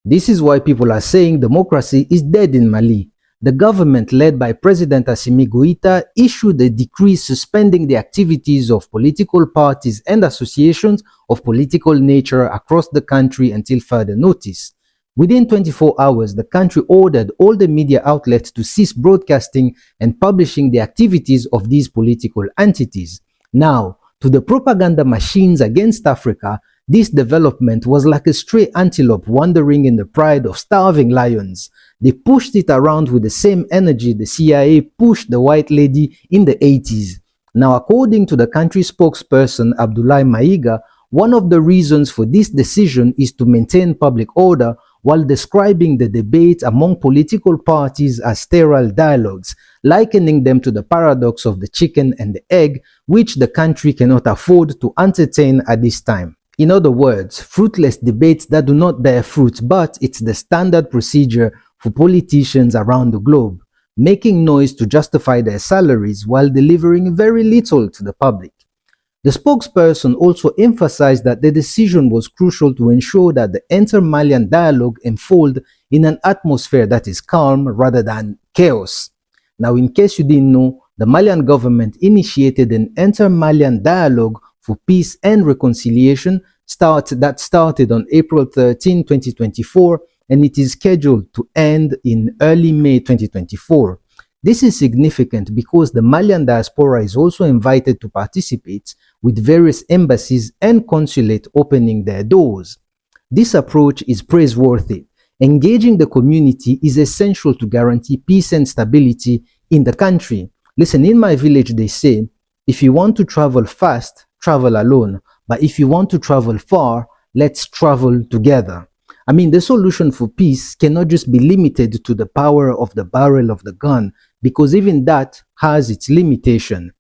This is why people are saying democracy is dead in Mali. The government led by President Assimi Goïta issued a decree suspending the activities of political parties and associations of political nature across the country until further notice. Within 24 hours, the country ordered all the media outlets to cease broadcasting and publishing the activities of these political entities. Now, to the propaganda machines against Africa, this development was like a stray antelope wandering in the pride of starving lions. They pushed it around with the same energy the CIA pushed the white lady in the 80s. Now, according to the country spokesperson Abdoulaye Maïga, one of the reasons for this decision is to maintain public order while describing the debate among political parties as sterile dialogues, likening them to the paradox of the chicken and the egg, which the country cannot afford to entertain at this time. In other words, fruitless debates that do not bear fruit, but it's the standard procedure for politicians around the globe, making noise to justify their salaries while delivering very little to the public. The spokesperson also emphasized that the decision was crucial to ensure that the inter-Malian dialogue unfold in an atmosphere that is calm rather than chaos. Now, in case you didn't know, the Malian government initiated an inter-Malian dialogue for peace and reconciliation that started on April 13, 2024, and it is scheduled to end in early May 2024. This is significant because the Malian diaspora is also invited to participate, with various embassies and consulate opening their doors. This approach is praiseworthy. Engaging the community is essential to guarantee peace and stability in the country. Listen, in my village they say, if you want to travel fast, travel alone. But if you want to travel far, let's travel together. I mean, the solution for peace cannot just be limited to the power of the barrel of the gun, because even that has its limitation.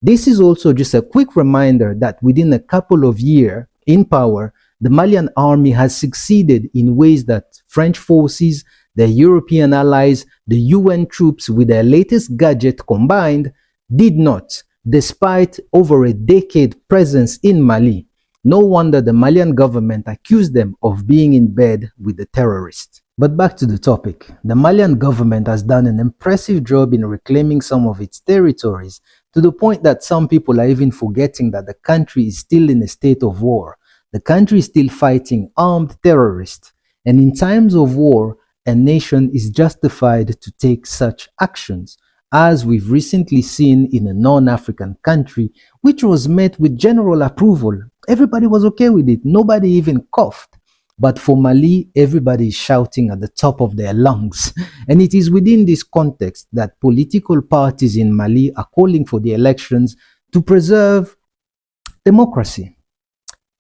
This is also just a quick reminder that within a couple of years in power, the Malian army has succeeded in ways that French forces, their European allies, the UN troops with their latest gadget combined did not, despite over a decade presence in Mali. No wonder the Malian government accused them of being in bed with the terrorists. But back to the topic. The Malian government has done an impressive job in reclaiming some of its territories, to the point that some people are even forgetting that the country is still in a state of war. The country is still fighting armed terrorists. And in times of war, a nation is justified to take such actions, as we've recently seen in a non-African country, which was met with general approval. Everybody was okay with it. Nobody even coughed. But for Mali, everybody is shouting at the top of their lungs. And it is within this context that political parties in Mali are calling for the elections to preserve democracy.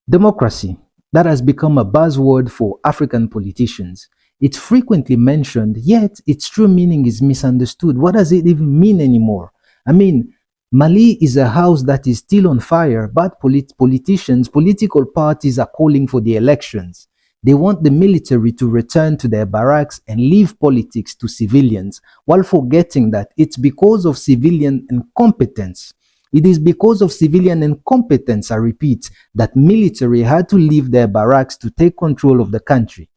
Democracy, that has become a buzzword for African politicians. It's frequently mentioned, yet its true meaning is misunderstood. What does it even mean anymore? I mean, Mali is a house that is still on fire, but political parties are calling for the elections. They want the military to return to their barracks and leave politics to civilians, while forgetting that it's because of civilian incompetence. It is because of civilian incompetence, I repeat, that military had to leave their barracks to take control of the country.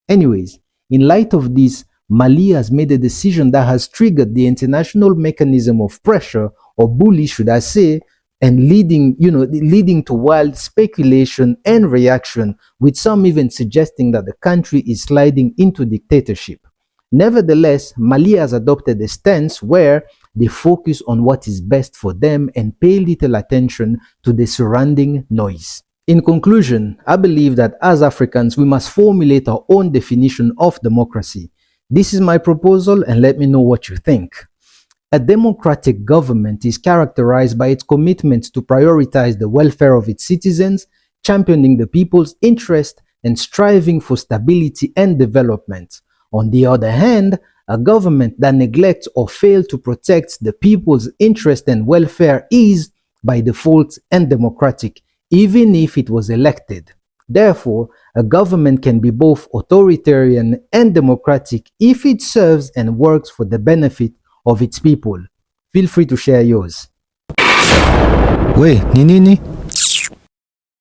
Anyways, in light of this, Mali has made a decision that has triggered the international mechanism of pressure, or bully should I say, and leading to wild speculation and reaction, with some even suggesting that the country is sliding into dictatorship. Nevertheless, Mali has adopted a stance where they focus on what is best for them and pay little attention to the surrounding noise. In conclusion, I believe that as Africans, we must formulate our own definition of democracy. This is my proposal, and let me know what you think. A democratic government is characterized by its commitment to prioritize the welfare of its citizens, championing the people's interest, and striving for stability and development. On the other hand, a government that neglects or fails to protect the people's interest and welfare is, by default, undemocratic, even if it was elected. Therefore, a government can be both authoritarian and democratic if it serves and works for the benefit of its people. Feel free to share yours. We, ni nini?